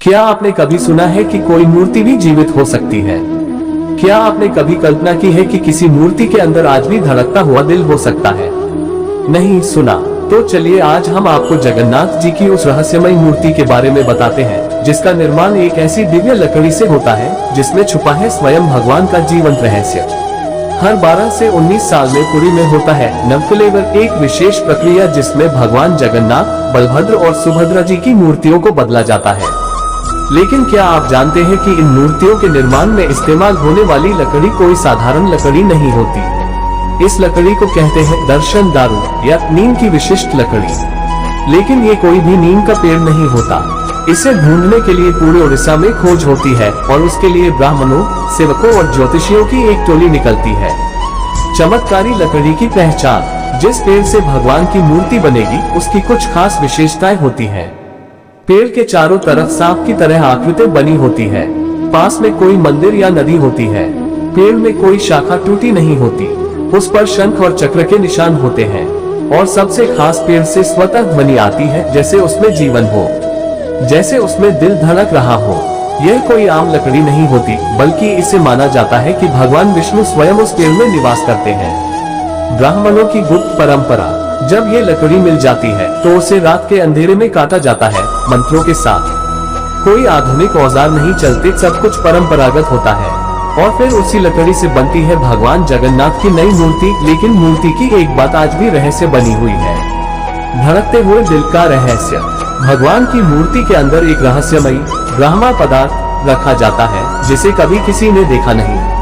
क्या आपने कभी सुना है कि कोई मूर्ति भी जीवित हो सकती है? क्या आपने कभी कल्पना की है कि किसी मूर्ति के अंदर आज भी धड़कता हुआ दिल हो सकता है? नहीं सुना? तो चलिए आज हम आपको जगन्नाथ जी की उस रहस्यमयी मूर्ति के बारे में बताते हैं, जिसका निर्माण एक ऐसी दिव्य लकड़ी से होता है जिसमें छुपा है स्वयं भगवान का जीवंत रहस्य। हर 12 से 19 साल में पुरी में होता है नवकलेवर, एक विशेष प्रक्रिया जिसमें भगवान जगन्नाथ, बलभद्र और सुभद्रा जी की मूर्तियों को बदला जाता है। लेकिन क्या आप जानते हैं कि इन मूर्तियों के निर्माण में इस्तेमाल होने वाली लकड़ी कोई साधारण लकड़ी नहीं होती। इस लकड़ी को कहते हैं दर्शन दारू या नीम की विशिष्ट लकड़ी। लेकिन ये कोई भी नीम का पेड़ नहीं होता। इसे ढूंढने के लिए पूरे उड़ीसा में खोज होती है और उसके लिए ब्राह्मणों, सेवकों और ज्योतिषियों की एक टोली निकलती है। चमत्कारी लकड़ी की पहचान। जिस पेड़ से भगवान की मूर्ति बनेगी उसकी कुछ खास विशेषताएं होती हैं। पेड़ के चारों तरफ सांप की तरह आकृति बनी होती है। पास में कोई मंदिर या नदी होती है। पेड़ में कोई शाखा टूटी नहीं होती। उस पर शंख और चक्र के निशान होते हैं। और सबसे खास, पेड़ से स्वतः ध्वनि आती है, जैसे उसमें जीवन हो, जैसे उसमें दिल धड़क रहा हो। यह कोई आम लकड़ी नहीं होती, बल्कि इसे माना जाता है कि भगवान विष्णु स्वयं उस पेड़ में निवास करते हैं। ब्राह्मणों की गुप्त परंपरा। जब ये लकड़ी मिल जाती है तो उसे रात के अंधेरे में काटा जाता है, मंत्रों के साथ। कोई आधुनिक औजार नहीं चलते, सब कुछ परंपरागत होता है। और फिर उसी लकड़ी से बनती है भगवान जगन्नाथ की नई मूर्ति। लेकिन मूर्ति की एक बात आज भी रहस्य बनी हुई है, धड़कते हुए दिल का रहस्य। भगवान की मूर्ति के अंदर एक रहस्यमयी ब्रह्मा पदार्थ रखा जाता है, जिसे कभी किसी ने देखा नहीं।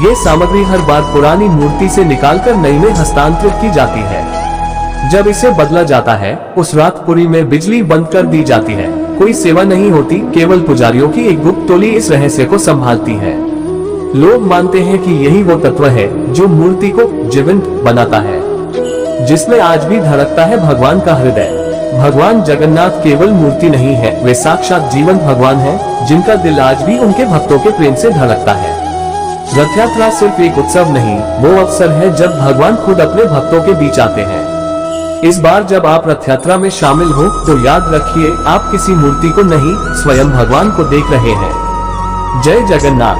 ये सामग्री हर बार पुरानी मूर्ति से निकालकर नई में हस्तांतरित की जाती है। जब इसे बदला जाता है, उस रात पुरी में बिजली बंद कर दी जाती है। कोई सेवा नहीं होती, केवल पुजारियों की एक गुप्त टोली इस रहस्य को संभालती है। लोग मानते हैं कि यही वो तत्व है जो मूर्ति को जीवंत बनाता है, जिसमें आज भी धड़कता है भगवान का हृदय। भगवान जगन्नाथ केवल मूर्ति नहीं है, वे साक्षात जीवंत भगवान हैं, जिनका दिल आज भी उनके भक्तों के प्रेम से धड़कता है। रथ यात्रा सिर्फ एक उत्सव नहीं, वो अवसर है जब भगवान खुद अपने भक्तों के बीच आते हैं। इस बार जब आप रथ यात्रा में शामिल हो तो याद रखिए, आप किसी मूर्ति को नहीं, स्वयं भगवान को देख रहे हैं। जय जगन्नाथ।